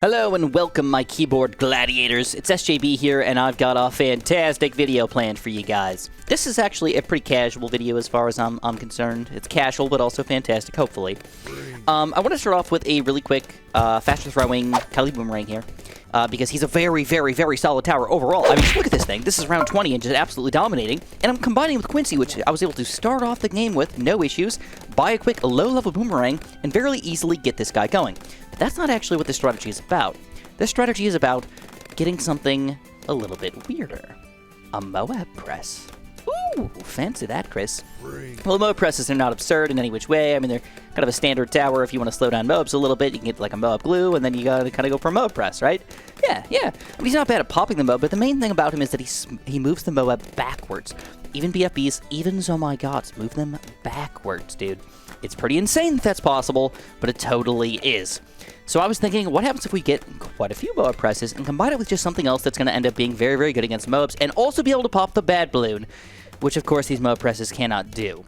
Hello and welcome, my keyboard gladiators. It's SJB here, and I've got a fantastic video planned for you guys. This is actually a pretty casual video as far as I'm concerned. It's casual, but also fantastic, hopefully. I want to start off with a really quick, faster-throwing Kelly Boomerang here, because he's a very, very, very solid tower overall. I mean, just look at this thing. This is round 20 and just absolutely dominating. And I'm combining with Quincy, which I was able to start off the game with, no issues, buy a quick low-level Boomerang, and fairly easily get this guy going. But that's not actually what this strategy is about. This strategy is about getting something a little bit weirder. A Moab press. Ooh, fancy that, Chris. Well, Moab presses are not absurd in any which way. I mean, they're kind of a standard tower. If you want to slow down Moabs a little bit, you can get like a Moab glue, and then you gotta kind of go for a Moab press, right? Yeah. I mean, he's not bad at popping the Moab, but the main thing about him is that he moves the Moab backwards. Even BFBs, even Oh My Gods, move them backwards, dude. It's pretty insane if that's possible, but it totally is. So I was thinking, what happens if we get quite a few Moab presses and combine it with just something else that's going to end up being very, very good against Moabs, and also be able to pop the bad balloon, which of course these Moab presses cannot do.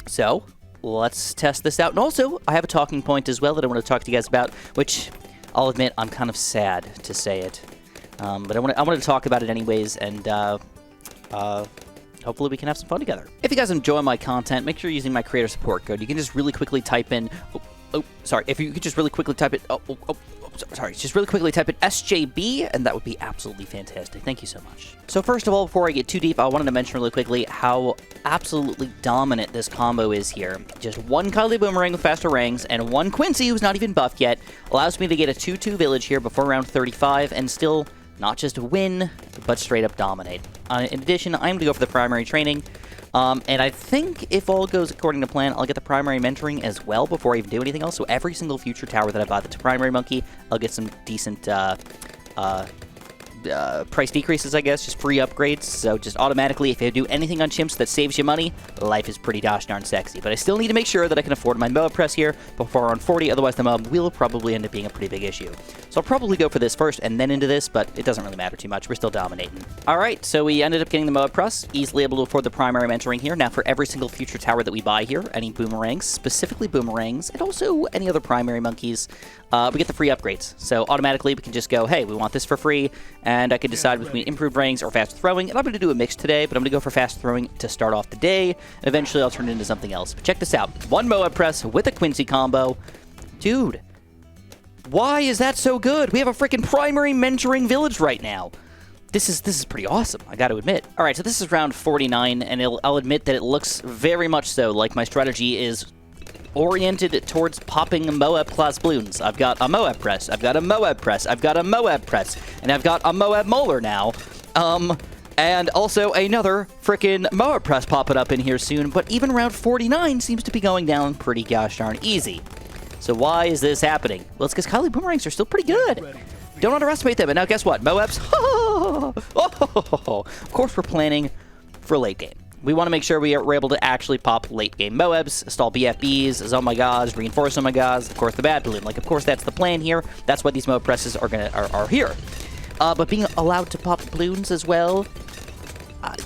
So let's test this out. And also, I have a talking point as well that I want to talk to you guys about, which I'll admit I'm kind of sad to say it, but I want to talk about it anyways, and hopefully we can have some fun together. If you guys enjoy my content, make sure you're using my creator support code. You can just really quickly type in... If you could just really quickly type it... Just really quickly type in SJB, and that would be absolutely fantastic. Thank you so much. So first of all, before I get too deep, I wanted to mention really quickly how absolutely dominant this combo is here. Just one Kylie Boomerang with faster rangs, and one Quincy, who's not even buffed yet, allows me to get a 2-2 village here before round 35, and still not just win, but straight up dominate. In addition, I'm going to go for the primary training. And I think if all goes according to plan, I'll get the primary mentoring as well before I even do anything else. So every single future tower that I buy that's a primary monkey, I'll get some decent price decreases, I guess, just free upgrades. So just automatically, if you do anything on chimps that saves you money, life is pretty gosh darn sexy. But I still need to make sure that I can afford my Moab press here before on 40, otherwise the Moab will probably end up being a pretty big issue. So I'll probably go for this first and then into this, but it doesn't really matter too much. We're still dominating. Alright, so we ended up getting the Moab press, easily able to afford the primary mentoring here. Now for every single future tower that we buy here, any boomerangs, specifically boomerangs, and also any other primary monkeys, we get the free upgrades. So automatically we can just go, hey, we want this for free, and I can decide between improved rangs or fast throwing. And I'm going to do a mix today, but I'm going to go for fast throwing to start off the day, and eventually I'll turn it into something else. But check this out. One Moab press with a Quincy combo. Dude, why is that so good? We have a freaking primary mentoring village right now. This is pretty awesome, I got to admit. All right, so this is round 49, and I'll admit that it looks very much so like my strategy is oriented towards popping Moab class Bloons. I've got a Moab press, I've got a Moab press, I've got a Moab press, and I've got a Moab Molar now. And also another frickin' Moab press popping up in here soon, but even round 49 seems to be going down pretty gosh darn easy. So why is this happening? Well, it's because Kylie Boomerangs are still pretty good. Don't underestimate them. And now guess what? Moabs. Of course we're planning for late game. We want to make sure we are able to actually pop late game Moabs, stall BFBs, Oh My Gods, reinforce Oh My Gods, of course the bad balloon. Like, of course that's the plan here. That's why these Moab presses are here. But being allowed to pop balloons as well,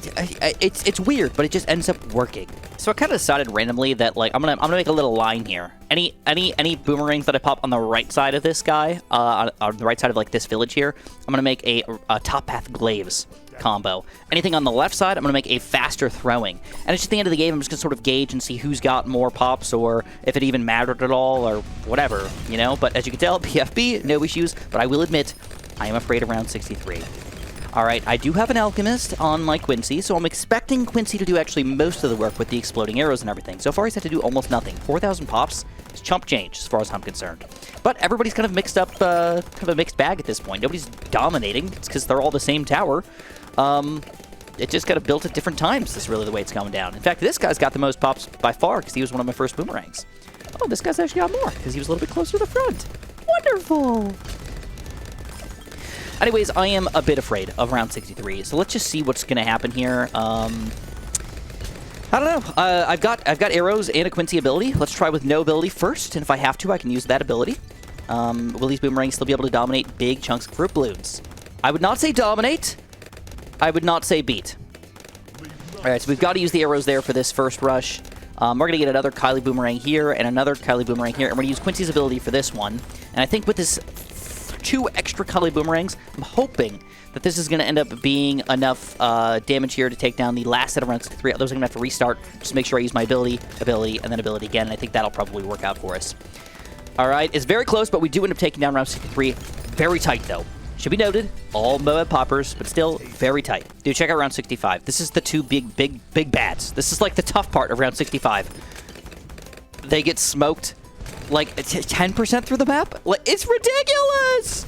it's weird, but it just ends up working. So I kind of decided randomly that, like, I'm gonna make a little line here. Any boomerangs that I pop on the right side of this guy, on the right side of like this village here, I'm gonna make a top path glaives combo. Anything on the left side, I'm gonna make a faster throwing. And it's just the end of the game. I'm just gonna sort of gauge and see who's got more pops, or if it even mattered at all, or whatever, you know. But as you can tell, BFB, no issues. But I will admit, I am afraid of round 63. Alright, I do have an Alchemist on my Quincy, so I'm expecting Quincy to do actually most of the work with the exploding arrows and everything. So far, he's had to do almost nothing. 4,000 pops is chump change, as far as I'm concerned. But everybody's kind of mixed up, kind of a mixed bag at this point. Nobody's dominating. It's because they're all the same tower. It just got of built at different times. That's really the way it's going down. In fact, this guy's got the most pops by far, because he was one of my first boomerangs. Oh, this guy's actually got more, because he was a little bit closer to the front. Wonderful! Anyways, I am a bit afraid of round 63, so let's just see what's going to happen here. I don't know. I've got arrows and a Quincy ability. Let's try with no ability first, and if I have to, I can use that ability. Will these boomerangs still be able to dominate big chunks of fruit balloons? I would not say dominate. I would not say beat. All right, so we've got to use the arrows there for this first rush. We're going to get another Kylie Boomerang here and another Kylie Boomerang here, and we're going to use Quincy's ability for this one. And I think with this 2 extra Kali Boomerangs. I'm hoping that this is going to end up being enough damage here to take down the last set of round 63. Otherwise, I'm going to have to restart just to make sure I use my ability, and then ability again. And I think that'll probably work out for us. All right, it's very close, but we do end up taking down round 63. Very tight, though. Should be noted, all Moab poppers, but still very tight. Dude, check out round 65. This is the 2 big bads. This is like the tough part of round 65. They get smoked like 10% through the map. It's ridiculous!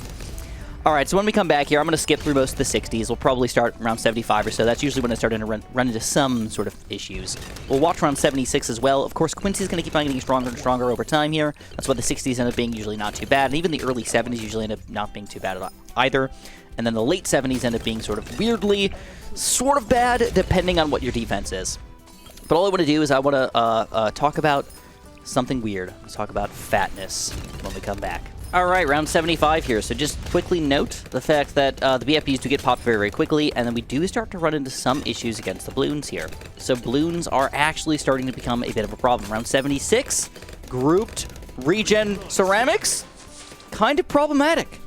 All right, so when we come back here, I'm going to skip through most of the 60s. We'll probably start around 75 or so. That's usually when I start to run into some sort of issues. We'll watch around 76 as well. Of course, Quincy's going to keep on getting stronger and stronger over time here. That's why the 60s end up being usually not too bad. And even the early 70s usually end up not being too bad either. And then the late 70s end up being sort of weirdly sort of bad, depending on what your defense is. But all I want to do is I want to talk about something weird. Let's talk about fatness when we come back. All right, round 75 here. So just quickly note the fact that the BFBs do get popped very, very quickly, and then we do start to run into some issues against the Bloons here. So Bloons are actually starting to become a bit of a problem. Round 76, grouped regen ceramics, kind of problematic.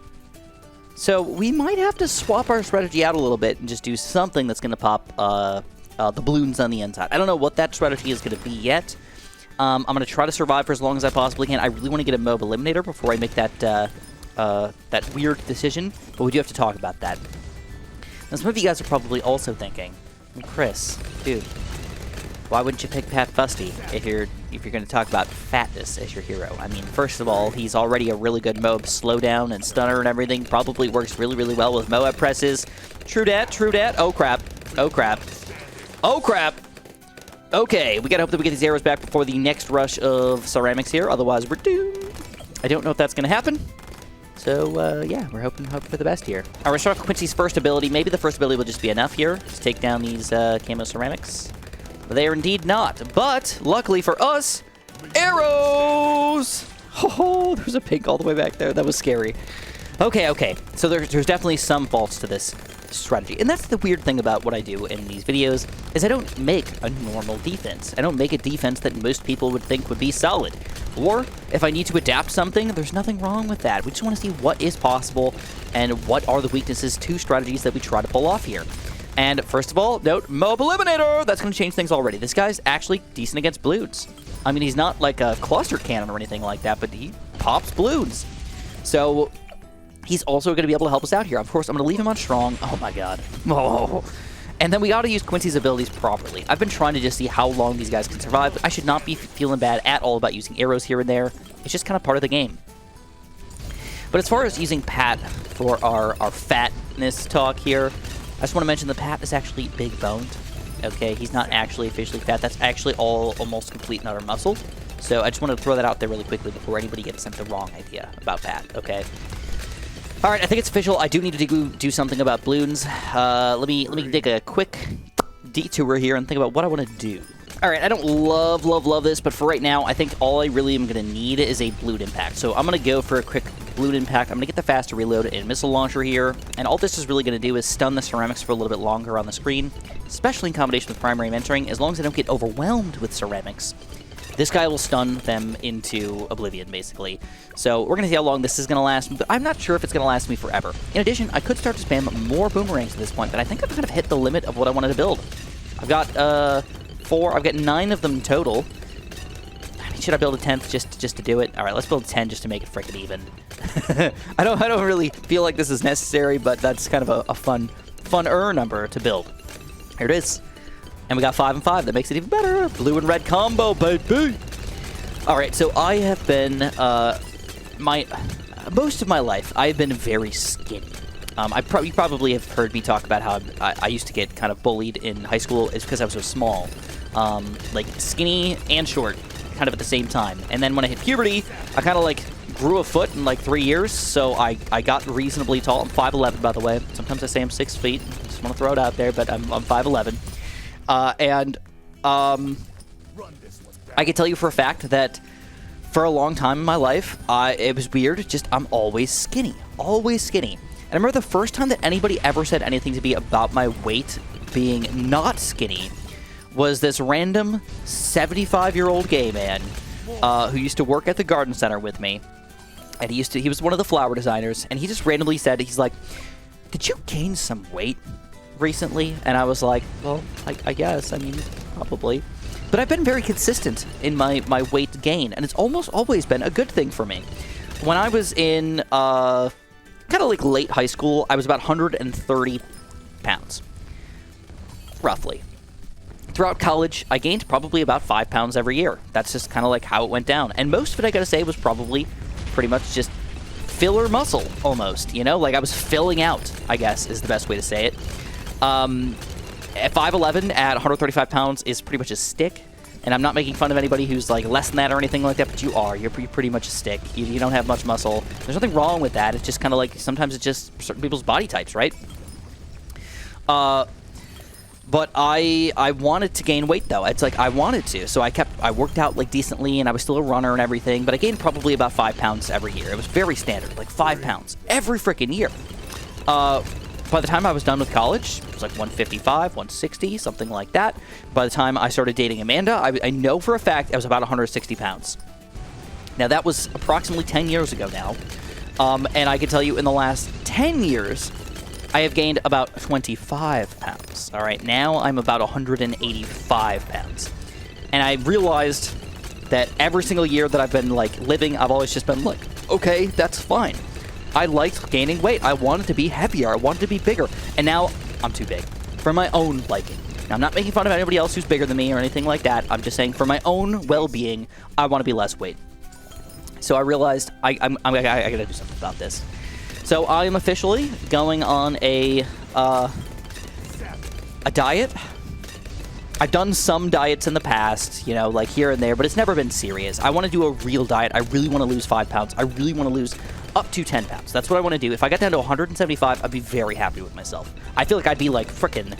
So we might have to swap our strategy out a little bit and just do something that's going to pop the Bloons on the inside. I don't know what that strategy is going to be yet. I'm going to try to survive for as long as I possibly can. I really want to get a Moab Eliminator before I make that that weird decision, but we do have to talk about that. Now, some of you guys are probably also thinking, Chris, dude, why wouldn't you pick Pat Fusty if you're going to talk about fatness as your hero? I mean, first of all, he's already a really good Moab slowdown and stunner and everything. Probably works really, really well with Moab presses. True dat, true dat. Oh, crap. Oh, crap. Oh, crap. Okay, we gotta hope that we get these arrows back before the next rush of ceramics here. Otherwise, we're doomed. I don't know if that's gonna happen. So, yeah, we're hoping for the best here. All right, we're starting off Quincy's first ability. Maybe the first ability will just be enough here to take down these camo ceramics. But they are indeed not. But, luckily for us, arrows! Oh, there's a pink all the way back there. That was scary. Okay. So there's definitely some faults to this strategy. And that's the weird thing about what I do in these videos, is I don't make a normal defense. I don't make a defense that most people would think would be solid. Or, if I need to adapt something, there's nothing wrong with that. We just want to see what is possible and what are the weaknesses to strategies that we try to pull off here. And first of all, note, Moab Eliminator! That's going to change things already. This guy's actually decent against Bloons. I mean, he's not like a cluster cannon or anything like that, but he pops Bloons. So he's also going to be able to help us out here. Of course, I'm going to leave him on strong. Oh, my God. Oh. And then we got to use Quincy's abilities properly. I've been trying to just see how long these guys can survive. I should not be feeling bad at all about using arrows here and there. It's just kind of part of the game. But as far as using Pat for our fatness talk here, I just want to mention the Pat is actually big boned. Okay, he's not actually officially fat. That's actually all almost complete and utter muscle. So I just wanted to throw that out there really quickly before anybody gets sent the wrong idea about Pat, okay? All right, I think it's official. I do need to do something about Bloons. Let me take a quick detour here and think about what I want to do. All right, I don't love this, but for right now, I think all I really am going to need is a Bloon Impact. So I'm going to go for a quick Bloon Impact. I'm going to get the faster reload and missile launcher here, and all this is really going to do is stun the ceramics for a little bit longer on the screen, especially in combination with primary mentoring. As long as I don't get overwhelmed with ceramics, this guy will stun them into oblivion, basically. So we're going to see how long this is going to last, but I'm not sure if it's going to last me forever. In addition, I could start to spam more boomerangs at this point, but I think I've kind of hit the limit of what I wanted to build. I've got 4. I've got 9 of them total. I mean, should I build a 10th just to do it? All right, let's build 10 just to make it freaking even. I don't really feel like this is necessary, but that's kind of a fun-er number to build. Here it is. And we got 5 and 5. That makes it even better. Blue and red combo, baby. All right, so I have been most of my life I've been very skinny. You probably have heard me talk about how I used to get kind of bullied in high school. It's because I was so small, like skinny and short, kind of at the same time. And then when I hit puberty, I kind of like grew a foot in like 3 years, so I got reasonably tall. I'm 5'11", by the way. Sometimes I say I'm 6 feet. Just want to throw it out there, but I'm 5'11". I can tell you for a fact that for a long time in my life, it was weird. Just I'm always skinny, always skinny. And I remember the first time that anybody ever said anything to me about my weight being not skinny was this random 75-year-old gay man who used to work at the garden center with me. And he was one of the flower designers, and he just randomly said, he's like, "Did you gain some weight recently?" And I was like, "Well, I guess. I mean, probably." But I've been very consistent in my weight gain, and it's almost always been a good thing for me. When I was in kind of like late high school, I was about 130 pounds, roughly. Throughout college, I gained probably about 5 pounds every year. That's just kind of like how it went down. And most of it, I gotta say, was probably pretty much just filler muscle, almost, you know? Like, I was filling out, I guess, is the best way to say it. At 5'11", at 135 pounds is pretty much a stick. And I'm not making fun of anybody who's, like, less than that or anything like that, but you are. You're pretty much a stick. You don't have much muscle. There's nothing wrong with that. It's just kind of like, sometimes it's just certain people's body types, right? But I wanted to gain weight, though. It's like, I wanted to. So I worked out, like, decently, and I was still a runner and everything, but I gained probably about 5 pounds every year. It was very standard, like 5 pounds every freaking year. By the time I was done with college, it was like 155, 160, something like that. By the time I started dating Amanda, I know for a fact I was about 160 pounds. Now, that was approximately 10 years ago now. And I can tell you in the last 10 years, I have gained about 25 pounds. All right, now I'm about 185 pounds. And I realized that every single year that I've been, like, living, I've always just been like, okay, that's fine. I liked gaining weight. I wanted to be heavier. I wanted to be bigger. And now I'm too big for my own liking. Now, I'm not making fun of anybody else who's bigger than me or anything like that. I'm just saying for my own well-being, I want to be less weight. So I realized I got to do something about this. So I am officially going on a diet. I've done some diets in the past, you know, like here and there, but it's never been serious. I want to do a real diet. I really want to lose 5 pounds. I really want to lose up to 10 pounds. That's what I want to do. If I got down to 175, I'd be very happy with myself. I feel like I'd be like freaking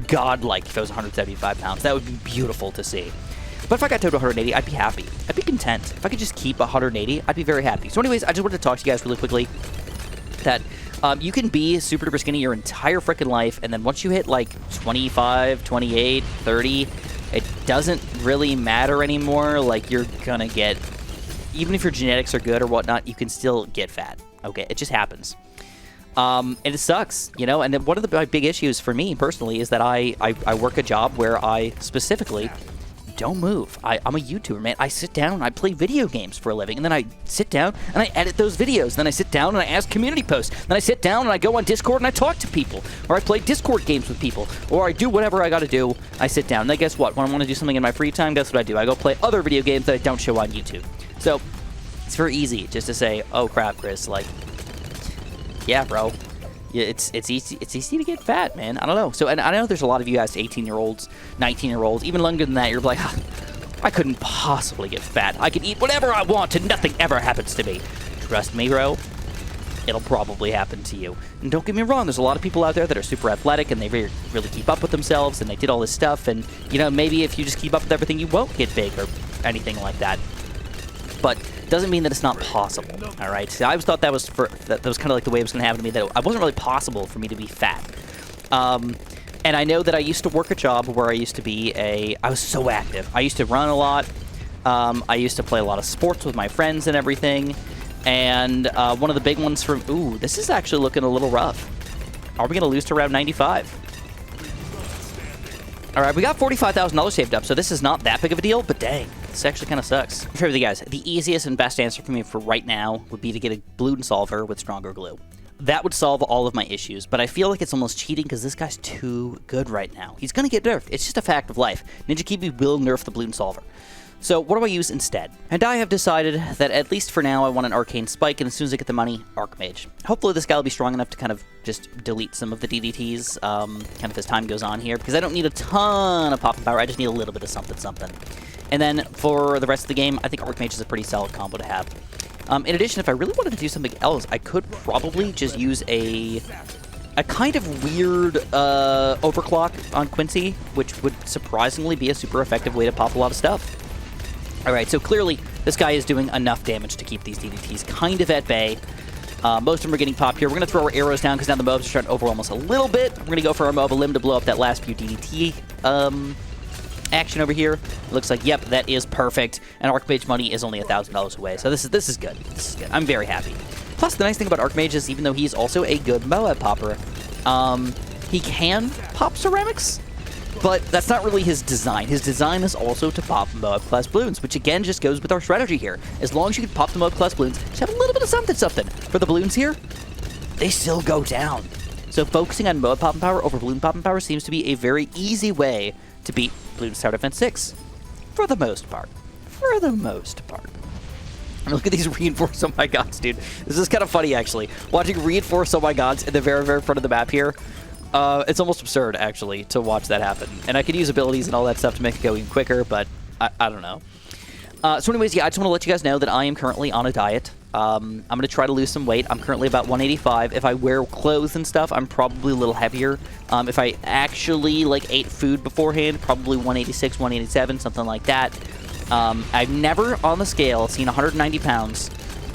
godlike if I was 175 pounds. That would be beautiful to see. But if I got down to 180, I'd be happy. I'd be content. If I could just keep 180, I'd be very happy. So anyways, I just wanted to talk to you guys really quickly that you can be super duper skinny your entire freaking life, and then once you hit like 25, 28, 30, it doesn't really matter anymore. Like, you're gonna get, even if your genetics are good or whatnot, you can still get fat. Okay, it just happens. And it sucks, you know. And then one of the big issues for me personally is that I work a job where I specifically don't move. I'm a YouTuber, man. I sit down and I play video games for a living, and then I sit down and I edit those videos. Then I sit down and I ask community posts. Then I sit down and I go on Discord and I talk to people, or I play Discord games with people, or I do whatever I got to do. I sit down. And then guess what? When I want to do something in my free time, guess what I do? I go play other video games that I don't show on YouTube. So it's very easy just to say, "Oh crap, Chris!" Like, yeah, bro. Yeah, it's easy to get fat, man. I don't know. So, and I know there's a lot of you guys, 18-year-olds, 19-year-olds, even younger than that. You're like, I couldn't possibly get fat. I can eat whatever I want and nothing ever happens to me. Trust me, bro. It'll probably happen to you. And don't get me wrong, there's a lot of people out there that are super athletic and they really keep up with themselves and they did all this stuff. And, you know, maybe if you just keep up with everything, you won't get big or anything like that. But doesn't mean that it's not possible. All right, so I always thought that was that was kind of like the way it was going to happen to me. That it wasn't really possible for me to be fat. And I know that I used to work a job where I used to be I was so active. I used to run a lot. I used to play a lot of sports with my friends and everything. And one of the big ones from ooh, this is actually looking a little rough. Are we going to lose to around 95? All right, we got $45,000 saved up, so this is not that big of a deal, but dang, this actually kind of sucks. I'm sure with you guys, the easiest and best answer for me for right now would be to get a Bloons solver with stronger glue. That would solve all of my issues, but I feel like it's almost cheating because this guy's too good right now. He's going to get nerfed. It's just a fact of life. Ninja Kiwi will nerf the Bloons solver. So what do I use instead? And I have decided that at least for now I want an Arcane Spike, and as soon as I get the money, Archmage. Hopefully this guy will be strong enough to kind of just delete some of the DDTs kind of as time goes on here, because I don't need a ton of popping power, I just need a little bit of something. And then for the rest of the game, I think Archmage is a pretty solid combo to have. In addition, if I really wanted to do something else, I could probably just use a kind of weird overclock on Quincy, which would surprisingly be a super effective way to pop a lot of stuff. Alright, so clearly this guy is doing enough damage to keep these DDTs kind of at bay. Most of them are getting popped here. We're going to throw our arrows down because now the Moabs are starting to overwhelm us a little bit. We're going to go for our Moab Limb to blow up that last few DDT action over here. It looks like, yep, that is perfect. And Archmage money is only $1,000 away. So this is good. This is good. I'm very happy. Plus, the nice thing about Archmage is even though he's also a good Moab popper, he can pop ceramics, but that's not really his design. His design is also to pop Moab class Bloons, which again just goes with our strategy here. As long as you can pop the Moab class Bloons, just have a little bit of something. For the Bloons here, they still go down. So focusing on Moab popping power over Bloon popping power seems to be a very easy way to beat Bloons Tower Defense 6. For the most part. And look at these reinforce oh my gods, dude. This is kind of funny, actually. Watching reinforce oh my gods in the very, very front of the map here. It's almost absurd, actually, to watch that happen. And I could use abilities and all that stuff to make it go even quicker, but I don't know. So anyways, yeah, I just want to let you guys know that I am currently on a diet. I'm going to try to lose some weight. I'm currently about 185. If I wear clothes and stuff, I'm probably a little heavier. If I actually, ate food beforehand, probably 186, 187, something like that. I've never, on the scale, seen 190 pounds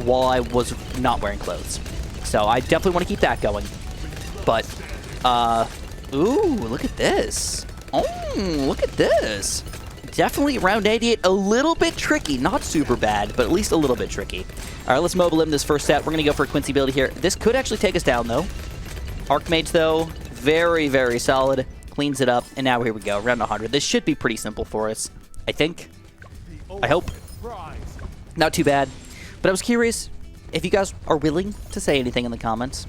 while I was not wearing clothes. So I definitely want to keep that going. But, ooh, look at this. Oh, look at this. Definitely around 88, a little bit tricky. Not super bad, but at least a little bit tricky. All right, let's mobile him this first set. We're going to go for a Quincy ability here. This could actually take us down, though. Archmage, though, very, very solid. Cleans it up, and now here we go, around 100. This should be pretty simple for us, I think. I hope. Not too bad. But I was curious if you guys are willing to say anything in the comments.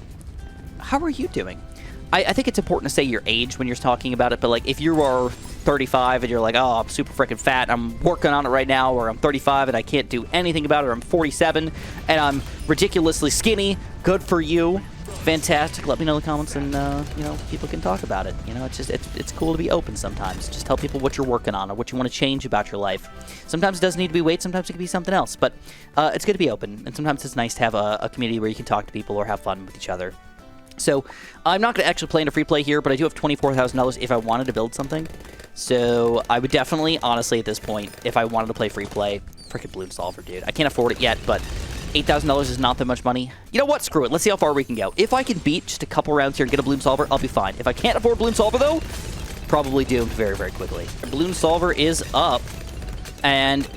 How are you doing? I think it's important to say your age when you're talking about it, but if you are 35 and you're like, oh, I'm super freaking fat, I'm working on it right now, or I'm 35 and I can't do anything about it, or I'm 47 and I'm ridiculously skinny, good for you. Fantastic. Let me know in the comments, and people can talk about it. It's cool to be open sometimes. Just tell people what you're working on or what you want to change about your life. Sometimes it doesn't need to be weight, sometimes it can be something else, but it's good to be open, and sometimes it's nice to have a community where you can talk to people or have fun with each other. So I'm not going to actually play into free play here, but I do have $24,000 if I wanted to build something. So I would definitely, honestly, at this point, if I wanted to play free play, freaking Bloon Solver, dude. I can't afford it yet, but $8,000 is not that much money. You know what? Screw it. Let's see how far we can go. If I can beat just a couple rounds here and get a Bloon Solver, I'll be fine. If I can't afford Bloon Solver, though, probably doomed very, very quickly. Bloon Solver is up, and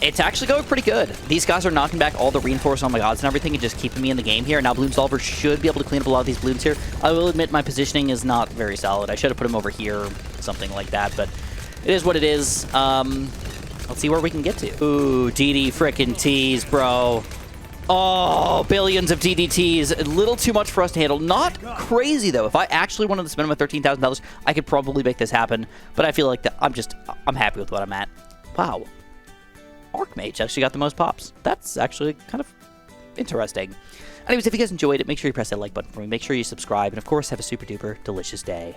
it's actually going pretty good. These guys are knocking back all the reinforce on my gods and everything and just keeping me in the game here. Now Bloon Solver should be able to clean up a lot of these Bloons here. I will admit my positioning is not very solid. I should have put him over here or something like that, but it is what it is. Let's see where we can get to. Ooh, DD frickin' T's, bro. Oh, billions of DDTs. A little too much for us to handle. Not crazy, though. If I actually wanted to spend my $13,000, I could probably make this happen, but I feel like I'm happy with what I'm at. Wow. Archmage actually got the most pops. That's actually kind of interesting. Anyways, if you guys enjoyed it, make sure you press that like button for me. Make sure you subscribe. And, of course, have a super duper delicious day.